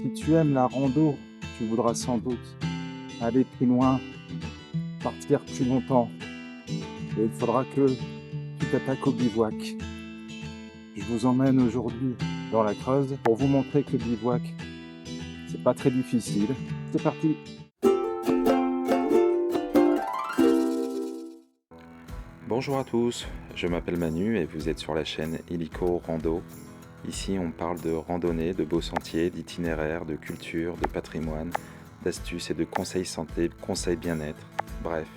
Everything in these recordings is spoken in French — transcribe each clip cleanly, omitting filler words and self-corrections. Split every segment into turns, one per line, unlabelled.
Si tu aimes la rando, tu voudras sans doute aller plus loin, partir plus longtemps. Et il faudra que tu t'attaques au bivouac. Je vous emmène aujourd'hui dans la Creuse pour vous montrer que le bivouac, c'est pas très difficile. C'est parti!
Bonjour à tous, je m'appelle Manu et vous êtes sur la chaîne Illico Rando. Ici on parle de randonnée, de beaux sentiers, d'itinéraires, de culture, de patrimoine, d'astuces et de conseils santé, conseils bien-être, bref,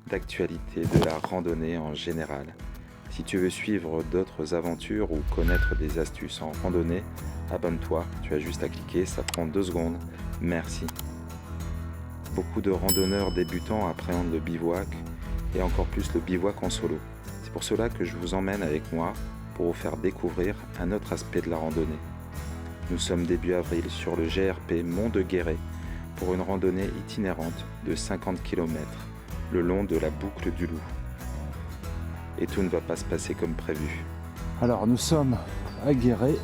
d'actualité de la randonnée en général. Si tu veux suivre d'autres aventures ou connaître des astuces en randonnée, abonne-toi, tu as juste à cliquer, ça prend 2 secondes, merci. Beaucoup de randonneurs débutants appréhendent le bivouac et encore plus le bivouac en solo. C'est pour cela que je vous emmène avec moi pour vous faire découvrir un autre aspect de la randonnée. Nous sommes début avril sur le GRP Mont de Guéret pour une randonnée itinérante de 50 km le long de la boucle du Loup. Et tout ne va pas se passer comme prévu.
Alors nous sommes à Guéret.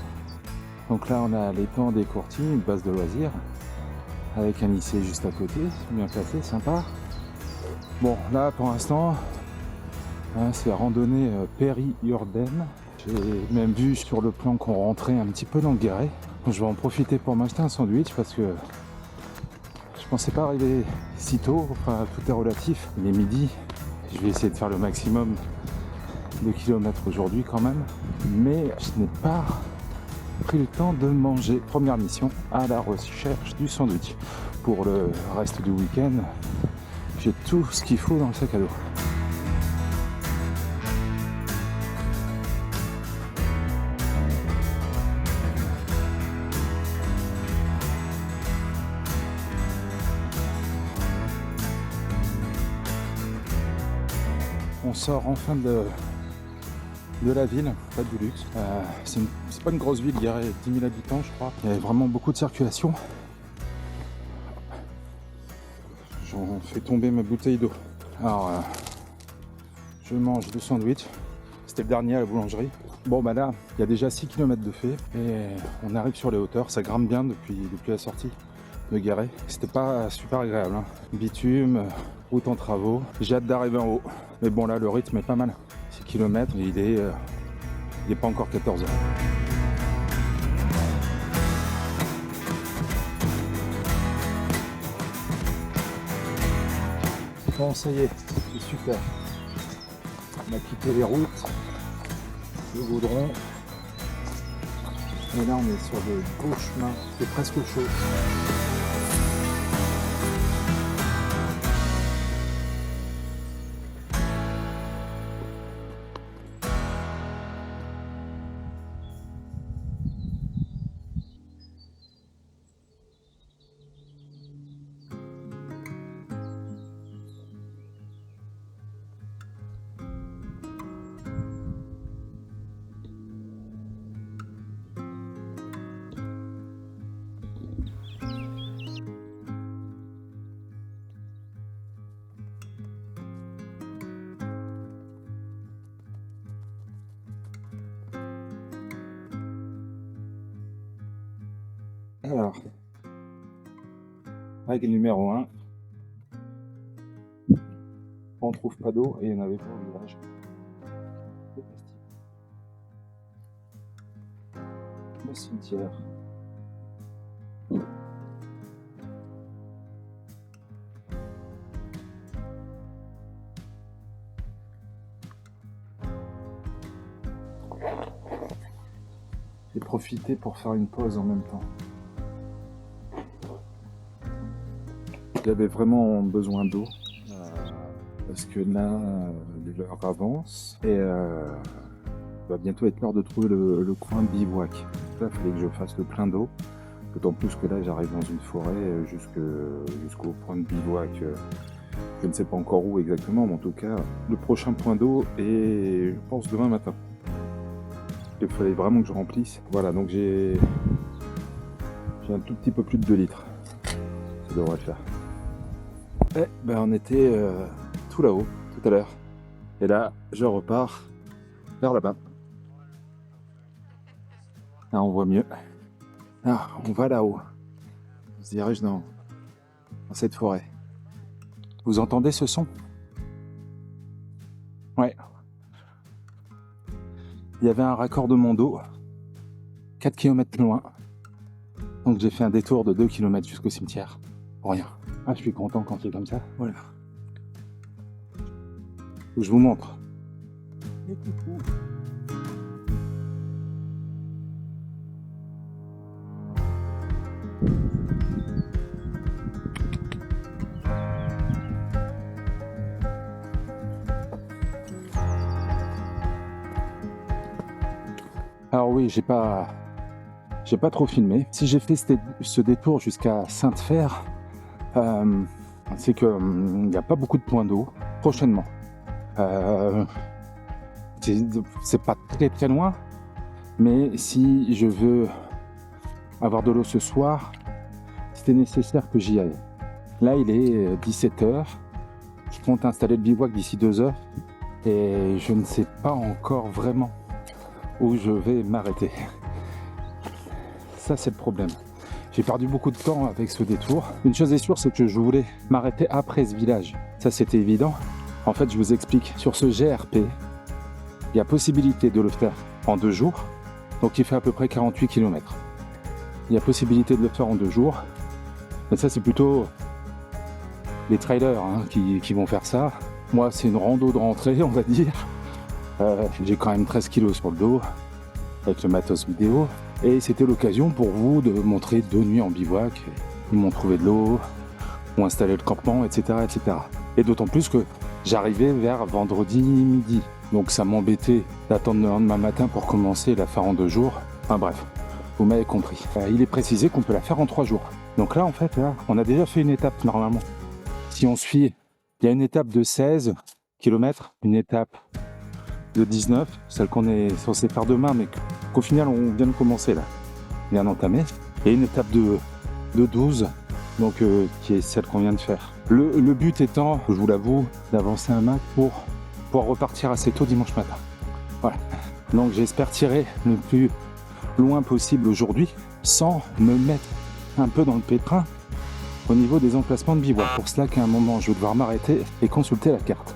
Donc là on a l'étang des Courtines, une base de loisirs, avec un lycée juste à côté, bien placé, sympa. Bon là pour l'instant, c'est randonnée péri-urbaine. J'ai même vu sur le plan qu'on rentrait un petit peu dans le Guéret. Donc je vais en profiter pour m'acheter un sandwich parce que je pensais pas arriver si tôt, enfin tout est relatif. Il est midi, je vais essayer de faire le maximum de kilomètres aujourd'hui quand même, mais je n'ai pas pris le temps de manger. Première mission, à la recherche du sandwich. Pour le reste du week-end, j'ai tout ce qu'il faut dans le sac à dos. On sort enfin de la ville, pas du luxe. C'est pas une grosse ville, il y a 10 000 habitants je crois. Il y a vraiment beaucoup de circulation. J'en fais tomber ma bouteille d'eau. Alors, je mange le sandwich. C'était le dernier à la boulangerie. Bon bah là, il y a déjà 6 km de fait et on arrive sur les hauteurs. Ça grimpe bien depuis la sortie de Guéret. C'était pas super agréable, hein. Bitume, route en travaux. J'ai hâte d'arriver en haut. Mais bon là, le rythme est pas mal. 6 km, il est pas encore 14 heures. Bon, ça y est, c'est super. On a quitté les routes, le goudron. Et là, on est sur de beaux chemins. C'est presque chaud. Alors, règle numéro 1, on trouve pas d'eau et il n'y en avait pas au village. Le cimetière. J'ai profité pour faire une pause en même temps. J'avais vraiment besoin d'eau parce que là l'heure avance et va bientôt être l'heure de trouver le coin de bivouac. Là, il fallait que je fasse le plein d'eau, d'autant plus que là j'arrive dans une forêt jusqu'au point de bivouac. Je ne sais pas encore où exactement, mais en tout cas le prochain point d'eau est, je pense, demain matin. Il fallait vraiment que je remplisse. Voilà, donc j'ai un tout petit peu plus de 2 litres. Ça devrait le faire. Et ben on était tout là-haut, tout à l'heure. Et là, je repars vers là-bas. Là, on voit mieux. Ah, on va là-haut. dirige dans cette forêt. Vous entendez ce son? Ouais. Il y avait un raccordement d'eau 4 km plus loin. Donc j'ai fait un détour de 2 km jusqu'au cimetière. Pour rien. Ah, je suis content quand c'est comme ça. Voilà. Je vous montre. Alors oui, j'ai pas trop filmé. Si j'ai fait ce détour jusqu'à Sainte-Fère, c'est que il n'y a pas beaucoup de points d'eau prochainement. C'est pas très très loin, mais si je veux avoir de l'eau ce soir, c'était nécessaire que j'y aille. Là, il est 17h. Je compte installer le bivouac d'ici 2 heures et je ne sais pas encore vraiment où je vais m'arrêter. Ça, c'est le problème. J'ai perdu beaucoup de temps avec ce détour. Une chose est sûre, c'est que je voulais m'arrêter après ce village. Ça, c'était évident. En fait, je vous explique. Sur ce GRP, il y a possibilité de le faire en 2 jours. Donc, il fait à peu près 48 km. Il y a possibilité de le faire en 2 jours. Mais ça, c'est plutôt les trailers qui vont faire ça. Moi, c'est une rando de rentrée, on va dire. J'ai quand même 13 kilos sur le dos avec le matos vidéo. Et c'était l'occasion pour vous de montrer 2 nuits en bivouac. Ils m'ont trouvé de l'eau, m'ont installé le campement, etc., etc. Et d'autant plus que j'arrivais vers vendredi midi. Donc ça m'embêtait d'attendre le lendemain matin pour commencer la faire en 2 jours. Enfin bref, vous m'avez compris. Il est précisé qu'on peut la faire en 3 jours. Donc là, en fait, on a déjà fait une étape normalement. Si on suit, il y a une étape de 16 km, une étape de 19, celle qu'on est censé faire demain, mais qu'au final on vient de commencer là, bien entamé, et une étape de 12, donc qui est celle qu'on vient de faire. Le but étant, je vous l'avoue, d'avancer un max pour pouvoir repartir assez tôt dimanche matin. Voilà. Donc j'espère tirer le plus loin possible aujourd'hui, sans me mettre un peu dans le pétrin au niveau des emplacements de bivouac. Pour cela qu'à un moment je vais devoir m'arrêter et consulter la carte.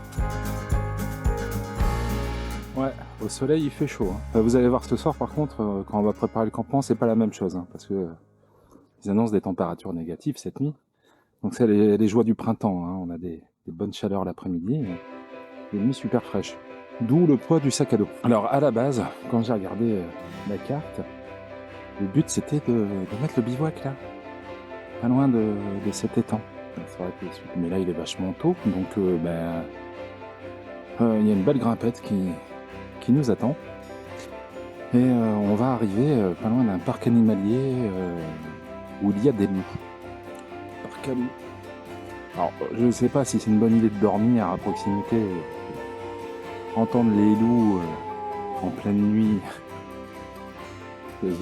Ouais, au soleil il fait chaud. Vous allez voir ce soir par contre, quand on va préparer le campement, c'est pas la même chose, parce que ils annoncent des températures négatives cette nuit. Donc c'est les joies du printemps, on a des bonnes chaleurs l'après-midi, et des nuits super fraîches. D'où le poids du sac à dos. Alors à la base, quand j'ai regardé la carte, le but c'était de mettre le bivouac là, pas loin de cet étang. C'est vrai que mais là il est vachement tôt, donc il y a une belle grimpette qui nous attend. Et on va arriver pas loin d'un parc animalier où il y a des loups. Parc à loups. Alors je ne sais pas si c'est une bonne idée de dormir à proximité. Entendre les loups en pleine nuit. Je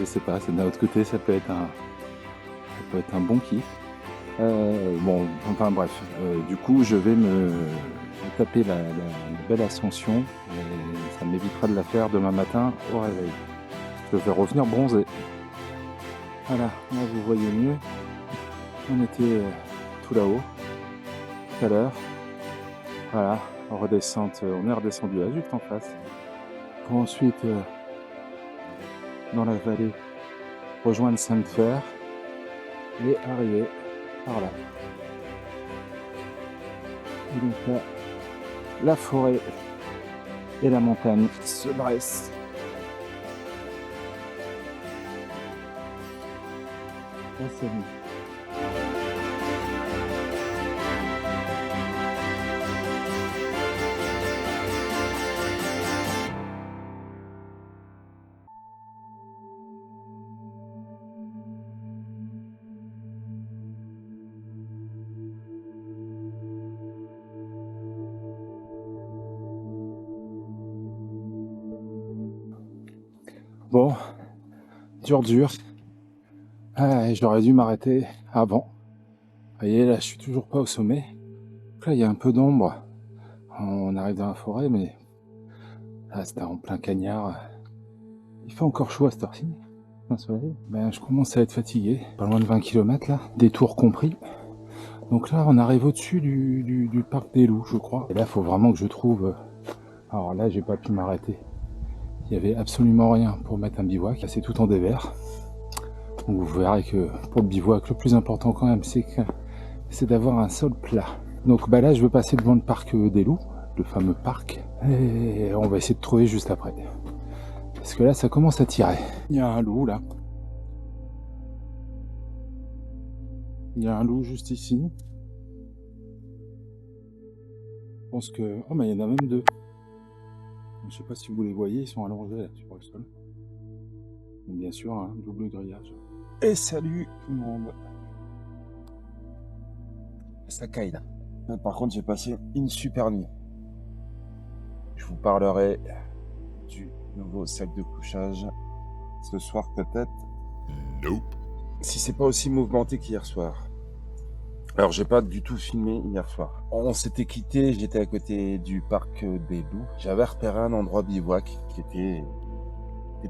sais pas. D'un autre côté, ça peut être un bon kiff. Enfin bref. Du coup, je vais me taper la belle ascension et ça m'évitera de la faire demain matin au réveil. Je vais revenir bronzé. Voilà, là vous voyez mieux. On était tout là-haut, tout à l'heure. Voilà, on est redescendu là, juste en face. Pour ensuite, dans la vallée, rejoindre Sainte-Fère et arriver par là. Et donc là, la forêt et la montagne se dressent. Là, c'est bon. Bon, dur. J'aurais dû m'arrêter avant. Vous voyez, là, je suis toujours pas au sommet. Donc là, il y a un peu d'ombre. On arrive dans la forêt, mais là, c'était en plein cagnard. Il fait encore chaud à cette heure-ci. un soleil. Ben, je commence à être fatigué, pas loin de 20 km là, détour compris. Donc là, on arrive au-dessus du parc des Loups, je crois. Et là, il faut vraiment que je trouve... Alors là, j'ai pas pu m'arrêter. Il y avait absolument rien pour mettre un bivouac. Là, c'est tout en dévers. Donc vous verrez que pour le bivouac, le plus important quand même, c'est d'avoir un sol plat. Donc bah là, je veux passer devant le parc des Loups, le fameux parc. Et on va essayer de trouver juste après. Parce que là, ça commence à tirer. Il y a un loup là. Il y a un loup juste ici. Je pense que... Oh, mais il y en a même deux. Je sais pas si vous les voyez, ils sont allongés là sur le sol. Et bien sûr, un double grillage. Et salut tout le monde. Ça caille là. Par contre, j'ai passé une super nuit. Je vous parlerai du nouveau sac de couchage ce soir peut-être. Nope. Si c'est pas aussi mouvementé qu'hier soir. Alors, j'ai pas du tout filmé hier soir. On s'était quitté, j'étais à côté du parc des Loups. J'avais repéré un endroit bivouac qui était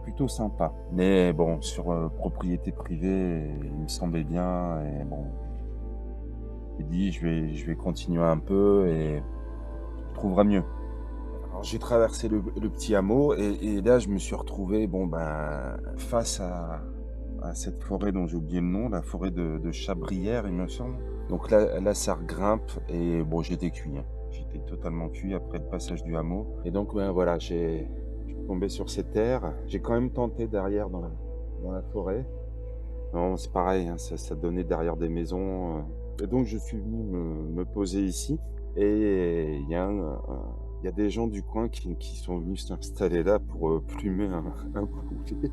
plutôt sympa. Mais bon, sur propriété privée, il me semblait bien. Et bon, j'ai dit, je vais continuer un peu et je trouverai mieux. Alors, j'ai traversé le petit hameau et là, je me suis retrouvé face à cette forêt dont j'ai oublié le nom, la forêt de Chabrières, il me semble. Donc là, ça regrimpe et bon, j'étais cuit. Hein. J'étais totalement cuit après le passage du hameau. Et donc, voilà, je suis tombé sur ces terres. J'ai quand même tenté derrière dans la forêt. Non, c'est pareil, hein, ça donnait derrière des maisons. Et donc, je suis venu me poser ici. Et il y a des gens du coin qui sont venus s'installer là pour plumer un poulet.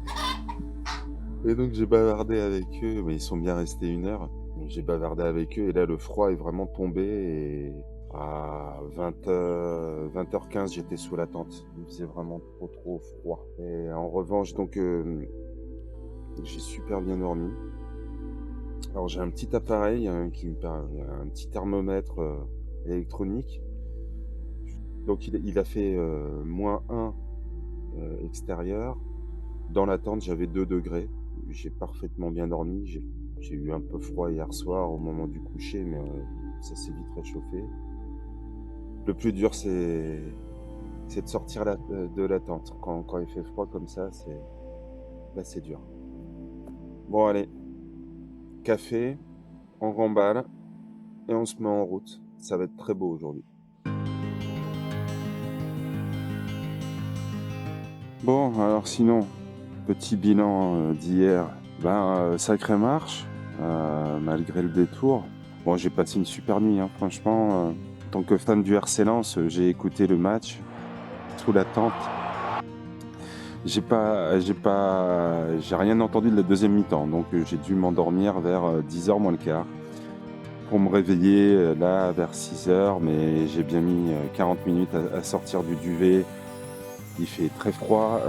Et donc, j'ai bavardé avec eux, mais ils sont bien restés 1 heure. J'ai bavardé avec eux et là le froid est vraiment tombé et à 20h15 j'étais sous la tente. Il faisait vraiment trop froid. Et en revanche donc j'ai super bien dormi. Alors j'ai un petit appareil qui me permet, un petit thermomètre électronique. Donc il a fait -1 extérieur. Dans la tente j'avais 2 degrés. J'ai parfaitement bien dormi. J'ai eu un peu froid hier soir au moment du coucher, mais ça s'est vite réchauffé. Le plus dur, c'est de sortir de la tente. Quand il fait froid comme ça, c'est dur. Bon, allez. Café, on remballe et on se met en route. Ça va être très beau aujourd'hui. Bon, alors sinon, petit bilan d'hier. Sacrée marche. Malgré le détour. Bon, j'ai passé une super nuit, hein, franchement. En tant que fan du RC Lens, j'ai écouté le match sous la tente. J'ai rien entendu de la deuxième mi-temps, donc j'ai dû m'endormir vers 10h moins le quart pour me réveiller là vers 6h, mais j'ai bien mis 40 minutes à sortir du duvet. Il fait très froid,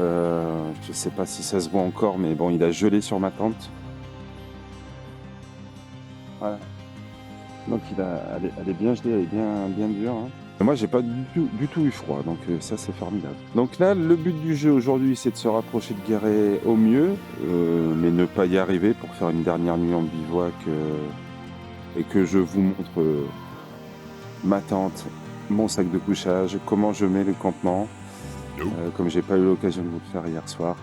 je sais pas si ça se voit encore, mais bon, il a gelé sur ma tente. Voilà. Donc elle est bien gelée, elle est bien dure. Hein. Et moi j'ai pas du tout eu froid, donc ça c'est formidable. Donc là le but du jeu aujourd'hui c'est de se rapprocher de Guéret au mieux, mais ne pas y arriver pour faire une dernière nuit en bivouac et que je vous montre ma tente, mon sac de couchage, comment je mets le campement, comme j'ai pas eu l'occasion de vous le faire hier soir.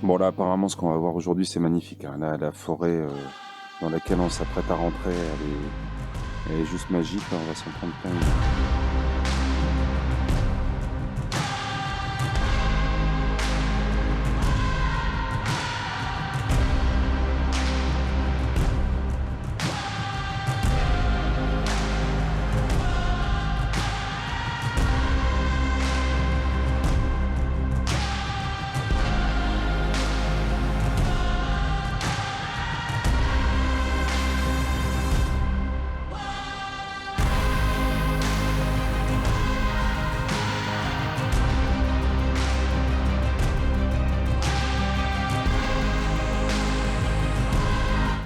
Bon là apparemment ce qu'on va voir aujourd'hui c'est magnifique, hein. Là la forêt dans laquelle on s'apprête à rentrer, elle est juste magique, là, on va s'en prendre plein.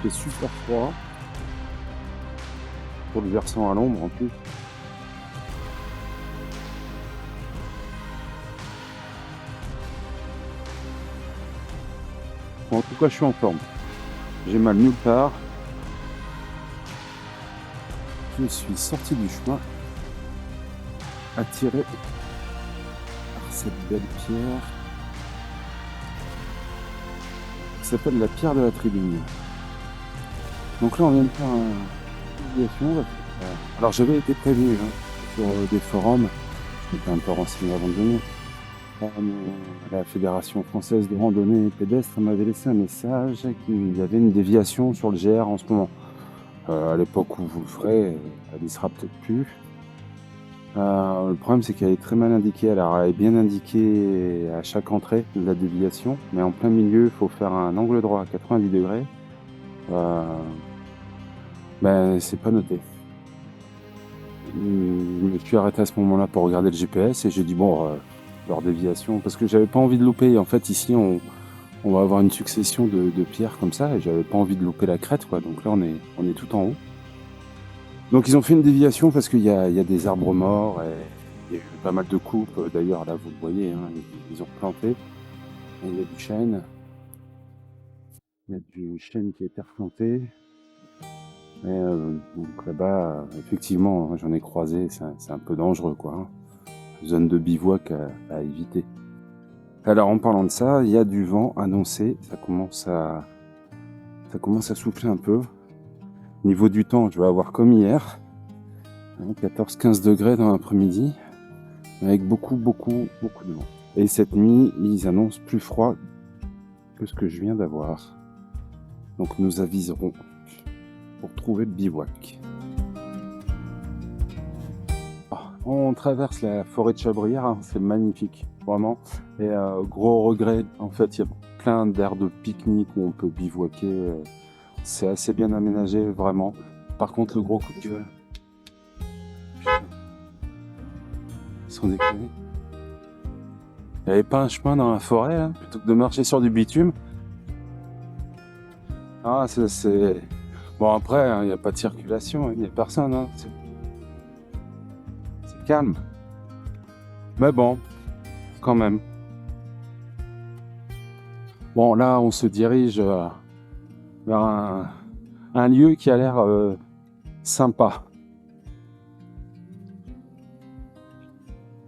Il fait super froid pour le versant à l'ombre en plus. Bon, en tout cas, je suis en forme. J'ai mal nulle part. Je suis sorti du chemin, attiré par cette belle pierre qui s'appelle la pierre de la Tribune. Donc là, on vient de faire une déviation. Alors, j'avais été prévenu sur des forums. Je m'étais un peu renseigné avant de venir. La Fédération française de randonnée pédestre m'avait laissé un message qu'il y avait une déviation sur le GR en ce moment. À l'époque où vous le ferez, elle y sera peut-être plus. Le problème, c'est qu'elle est très mal indiquée. Alors, elle est bien indiquée à chaque entrée de la déviation, mais en plein milieu, il faut faire un angle droit à 90 degrés. C'est pas noté. Je me suis arrêté à ce moment-là pour regarder le GPS et j'ai dit leur déviation, parce que j'avais pas envie de louper. En fait, ici, on va avoir une succession de pierres comme ça et j'avais pas envie de louper la crête, quoi. Donc là, on est tout en haut. Donc ils ont fait une déviation parce qu'il y a des arbres morts et il y a eu pas mal de coupes. D'ailleurs, là, vous le voyez, ils ont planté. Et il y a du chêne. Il y a du chêne qui a été replanté. Et donc là-bas, effectivement, j'en ai croisé. C'est un peu dangereux, quoi. Zone de bivouac à éviter. Alors, en parlant de ça, il y a du vent annoncé. Ça commence à souffler un peu. Niveau du temps, je vais avoir comme hier, 14-15 degrés dans l'après-midi, avec beaucoup de vent. Et cette nuit, ils annoncent plus froid que ce que je viens d'avoir. Donc nous aviserons pour trouver le bivouac. On traverse la forêt de Chabrière, c'est magnifique, vraiment. Et gros regret, en fait, il y a plein d'aires de pique-nique où on peut bivouaquer. C'est assez bien aménagé, vraiment. Par contre, le gros coup de gueule. Putain. Sans déconner. Il n'y avait pas un chemin dans la forêt, là, plutôt que de marcher sur du bitume. Ah, c'est... Bon, après, il n'y a pas de circulation, il n'y a personne. C'est calme. Mais bon, quand même. Bon, là, on se dirige vers un lieu qui a l'air sympa.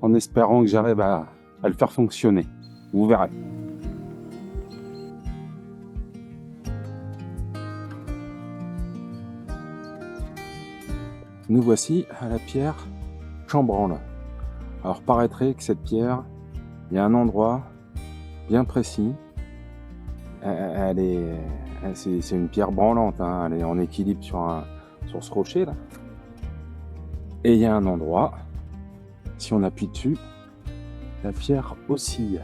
En espérant que j'arrive à le faire fonctionner. Vous verrez. Nous voici à la pierre Chambranle. Alors, paraîtrait que cette pierre, il y a un endroit bien précis. C'est une pierre branlante, elle est en équilibre sur ce rocher là. Et il y a un endroit, si on appuie dessus, la pierre oscille.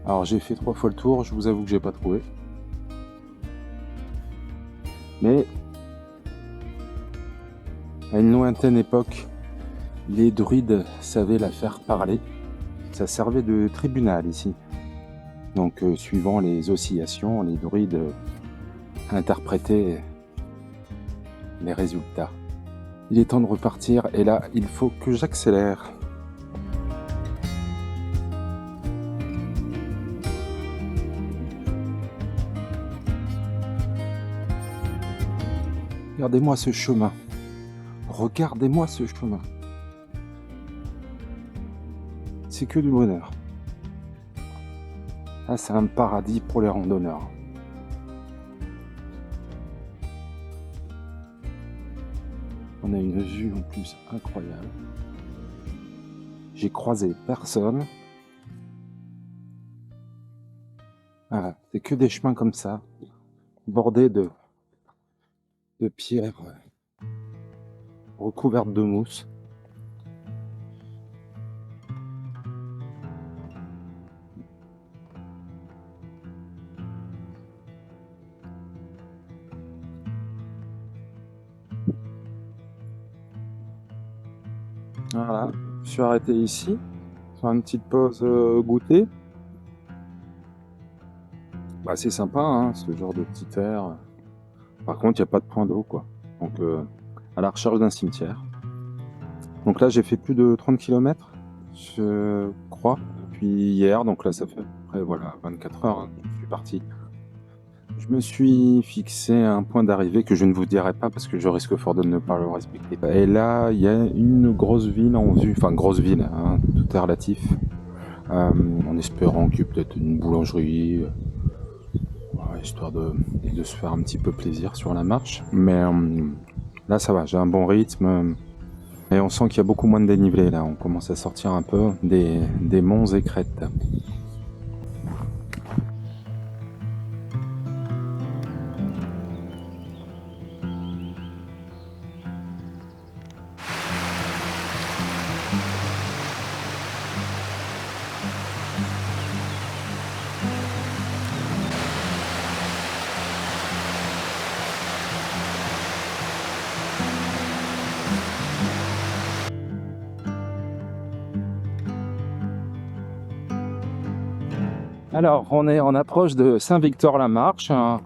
Alors j'ai fait 3 fois le tour, je vous avoue que j'ai pas trouvé. Mais à une lointaine époque, les druides savaient la faire parler. Ça servait de tribunal ici. Donc suivant les oscillations, les druides interprétaient les résultats. Il est temps de repartir et là, il faut que j'accélère. Regardez-moi ce chemin. Regardez-moi ce chemin. C'est que du bonheur. Ah, c'est un paradis pour les randonneurs. On a une vue en plus incroyable. J'ai croisé personne. Voilà, c'est que des chemins comme ça, bordés de pierres recouvertes de mousse. Voilà, je suis arrêté ici, faire une petite pause goûter. C'est sympa, ce genre de petit air. Par contre, il n'y a pas de point d'eau, quoi. Donc, à la recherche d'un cimetière. Donc là, j'ai fait plus de 30 km, je crois, depuis hier. Donc là, ça fait Après voilà, 24 heures, hein, je suis parti. Je me suis fixé un point d'arrivée que je ne vous dirai pas parce que je risque fort de ne pas le respecter. Et là, il y a une grosse ville en vue, enfin grosse ville, hein, tout est relatif. En espérant qu'il y ait peut-être une boulangerie, voilà, histoire de se faire un petit peu plaisir sur la marche. Mais là ça va, j'ai un bon rythme. Et on sent qu'il y a beaucoup moins de dénivelé là, on commence à sortir un peu des monts et crêtes. Alors, on est en approche de Saint-Victor-la-Marche, un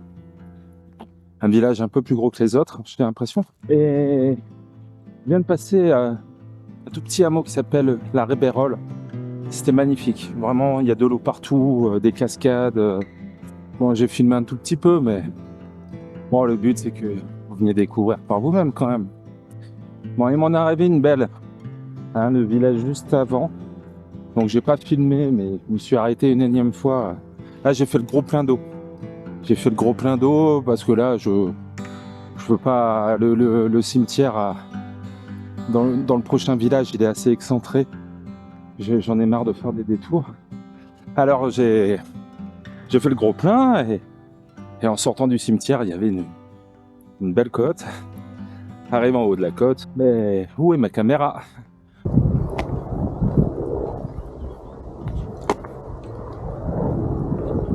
village un peu plus gros que les autres, j'ai l'impression. Et je viens de passer un tout petit hameau qui s'appelle la Rébérole. C'était magnifique, vraiment, il y a de l'eau partout, des cascades. Bon, j'ai filmé un tout petit peu, mais bon, le but c'est que vous veniez découvrir par vous-même quand même. Bon, il m'en est arrivé une belle, hein, le village juste avant. Donc j'ai pas filmé, mais je me suis arrêté une énième fois. Là j'ai fait le gros plein d'eau. J'ai fait le gros plein d'eau parce que là je veux pas. Le cimetière dans le prochain village, il est assez excentré. J'en ai marre de faire des détours. Alors j'ai fait le gros plein et en sortant du cimetière, il y avait une belle côte. Arrive en haut de la côte, mais où est ma caméra ?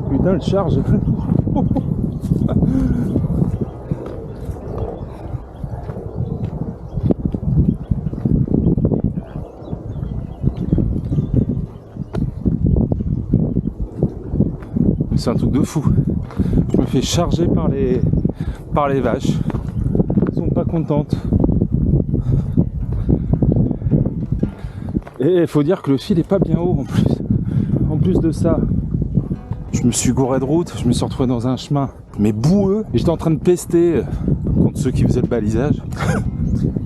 Putain, le charge. C'est un truc de fou. Je me fais charger par les vaches. Elles sont pas contentes. Et il faut dire que le fil est pas bien haut en plus. En plus de ça, je me suis gouré de route, je me suis retrouvé dans un chemin mais boueux, et j'étais en train de pester contre ceux qui faisaient le balisage.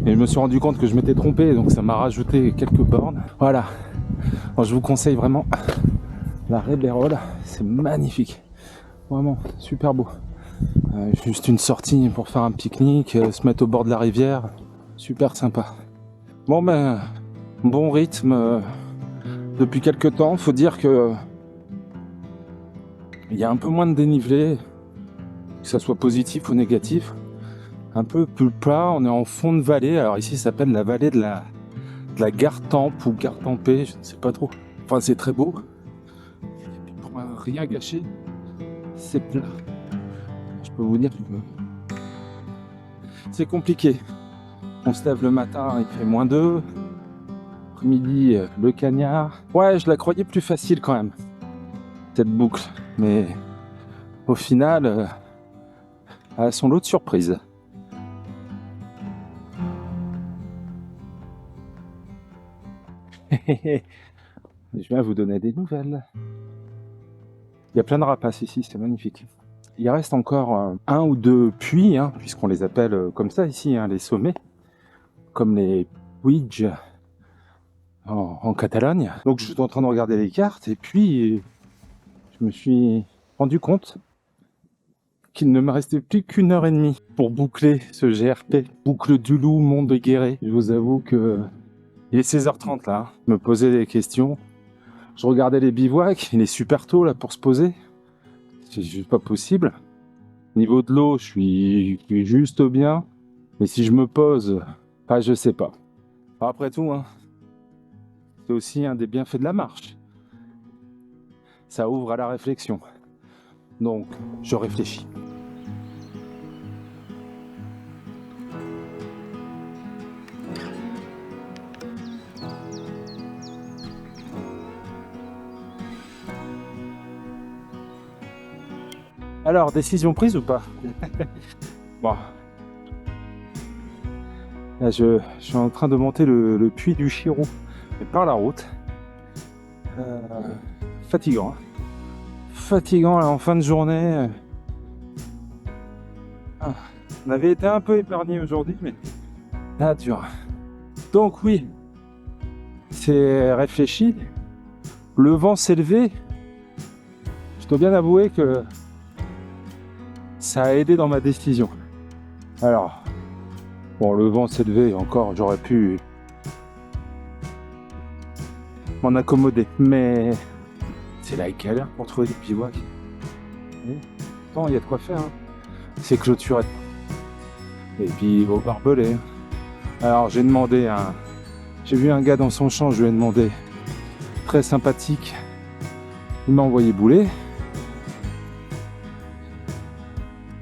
Et je me suis rendu compte que je m'étais trompé, donc ça m'a rajouté quelques bornes. Voilà. Alors, je vous conseille vraiment la Rébérole, c'est magnifique. Vraiment, super beau. Juste une sortie pour faire un pique-nique, se mettre au bord de la rivière. Super sympa. Bon ben, bon rythme depuis quelques temps. Faut dire que il y a un peu moins de dénivelé, que ça soit positif ou négatif. Un peu plus plat, on est en fond de vallée. Alors ici ça s'appelle la vallée de la Gartempe ou Gartempé, je ne sais pas trop. Enfin c'est très beau. Et puis pour rien gâcher, c'est plat. Je peux vous dire que c'est compliqué. On se lève le matin, il fait -2. Après-midi, le cagnard. Ouais, je la croyais plus facile quand même, cette boucle. Mais au final, elle a son lot de surprises. Je viens vous donner des nouvelles. Il y a plein de rapaces ici, c'est magnifique. Il reste encore un ou deux puits, hein, puisqu'on les appelle comme ça ici, hein, les sommets, comme les puigs en Catalogne. Donc je suis en train de regarder les cartes et puis je me suis rendu compte qu'il ne me restait plus qu'1 h 30 pour boucler ce GRP. Boucle du Loup, Mont de Guéret. Je vous avoue que il est 16h30 là, hein. Je me posais des questions. Je regardais les bivouacs, il est super tôt là pour se poser. C'est juste pas possible. Niveau de l'eau, je suis juste bien. Mais si je me pose, je sais pas. Après tout, hein, c'est aussi un des bienfaits de la marche. Ça ouvre à la réflexion. Donc, je réfléchis. Alors, décision prise ou pas? Bon. Là, je suis en train de monter le puits du Chiron, mais par la route. Fatigant. Hein. fatigant là en fin de journée. Ah, on avait été un peu épargné aujourd'hui, mais là dur. Donc oui, c'est réfléchi. Le vent s'est levé. Je dois bien avouer que ça a aidé dans ma décision. Alors, bon, le vent s'est levé, encore j'aurais pu m'en accommoder, mais c'est la galère pour trouver des bivouacs. Pourtant, il y a de quoi faire. Hein. C'est clôturé. Et puis au barbelé. Alors j'ai demandé à... J'ai vu un gars dans son champ, je lui ai demandé. Très sympathique. Il m'a envoyé bouler.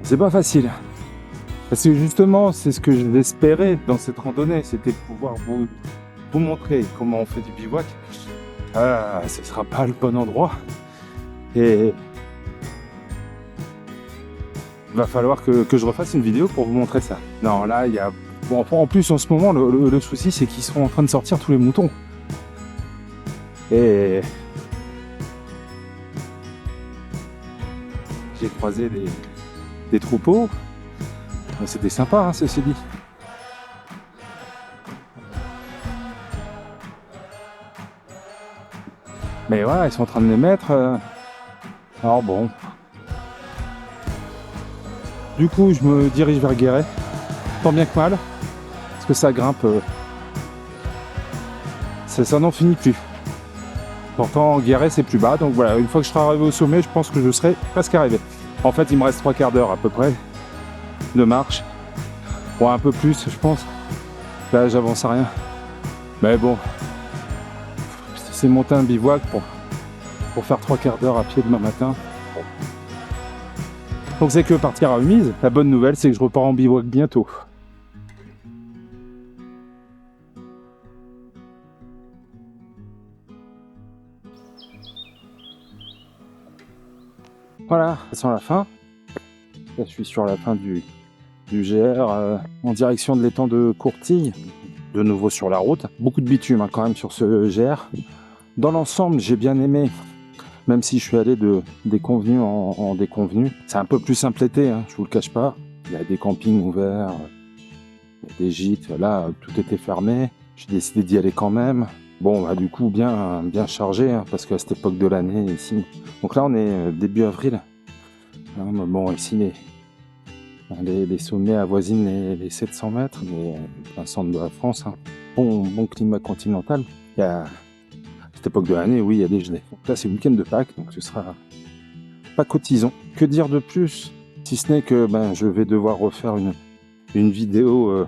C'est pas facile. Parce que justement, c'est ce que j'espérais dans cette randonnée, c'était de pouvoir vous montrer comment on fait du bivouac. Ce sera pas le bon endroit. Et il va falloir que je refasse une vidéo pour vous montrer ça. Non, là, il y a... Bon, en plus, en ce moment, le souci, c'est qu'ils sont en train de sortir tous les moutons. Et... j'ai croisé des troupeaux. C'était sympa, hein, ceci dit. Mais voilà, ils sont en train de les mettre. Alors bon. Du coup, je me dirige vers Guéret. Tant bien que mal. Parce que ça grimpe. Ça n'en finit plus. Pourtant, Guéret, c'est plus bas. Donc voilà, une fois que je serai arrivé au sommet, je pense que je serai presque arrivé. En fait, il me reste 3 quarts d'heure à peu près de marche. Bon, un peu plus, je pense. Là, j'avance à rien. Mais bon. C'est monter un bivouac pour faire 3 quarts d'heure à pied demain matin. Bon. Donc c'est que partir à remise. La bonne nouvelle, c'est que je repars en bivouac bientôt. Voilà, ça sent la fin. Là, je suis sur la fin du GR en direction de l'étang de Courtille. De nouveau sur la route. Beaucoup de bitume quand même sur ce GR. Dans l'ensemble, j'ai bien aimé, même si je suis allé de déconvenu en déconvenu. C'est un peu plus simple l'été, hein, je vous le cache pas. Il y a des campings ouverts, il y a des gîtes. Là, tout était fermé. J'ai décidé d'y aller quand même. Bon, bah, du coup, bien chargé, hein, parce qu'à cette époque de l'année, ici... Donc là, on est début avril. Hein, bon, ici, les sommets avoisinent les 700 mètres, mais plein centre de la France. Hein. Bon climat continental. Il y a... cette époque de l'année, oui, il y a des gelées. Donc là, c'est le week-end de Pâques, donc ce sera pas cotisant. Que dire de plus, si ce n'est que je vais devoir refaire une vidéo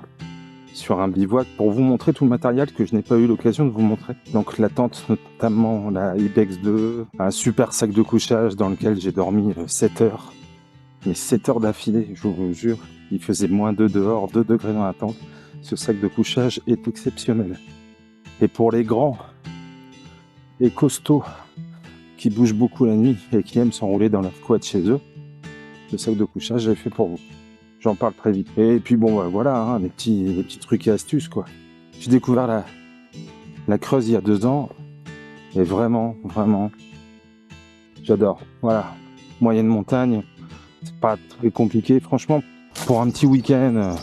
sur un bivouac pour vous montrer tout le matériel que je n'ai pas eu l'occasion de vous montrer. Donc la tente, notamment la Ibex 2, un super sac de couchage dans lequel j'ai dormi 7 heures. Mais 7 heures d'affilée, je vous jure. Il faisait -2 dehors, 2 degrés dans la tente. Ce sac de couchage est exceptionnel. Et pour les grands et costauds qui bougent beaucoup la nuit et qui aiment s'enrouler dans leur quad chez eux, le sac de couchage, j'ai fait pour vous. J'en parle très vite. Et puis bon, voilà, hein, les petits trucs et astuces, quoi. J'ai découvert la Creuse il y a 2 ans. Et vraiment, j'adore. Voilà. Moyenne montagne, c'est pas très compliqué. Franchement, pour un petit week-end,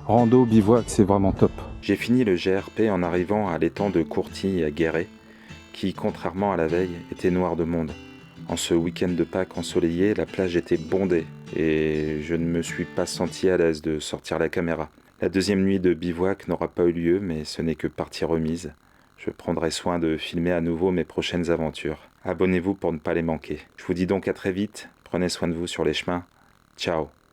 rando, bivouac, c'est vraiment top.
J'ai fini le GRP en arrivant à l'étang de Courtille à Guéret, qui, contrairement à la veille, était noir de monde. En ce week-end de Pâques ensoleillé, la plage était bondée et je ne me suis pas senti à l'aise de sortir la caméra. La deuxième nuit de bivouac n'aura pas eu lieu, mais ce n'est que partie remise. Je prendrai soin de filmer à nouveau mes prochaines aventures. Abonnez-vous pour ne pas les manquer. Je vous dis donc à très vite, prenez soin de vous sur les chemins. Ciao.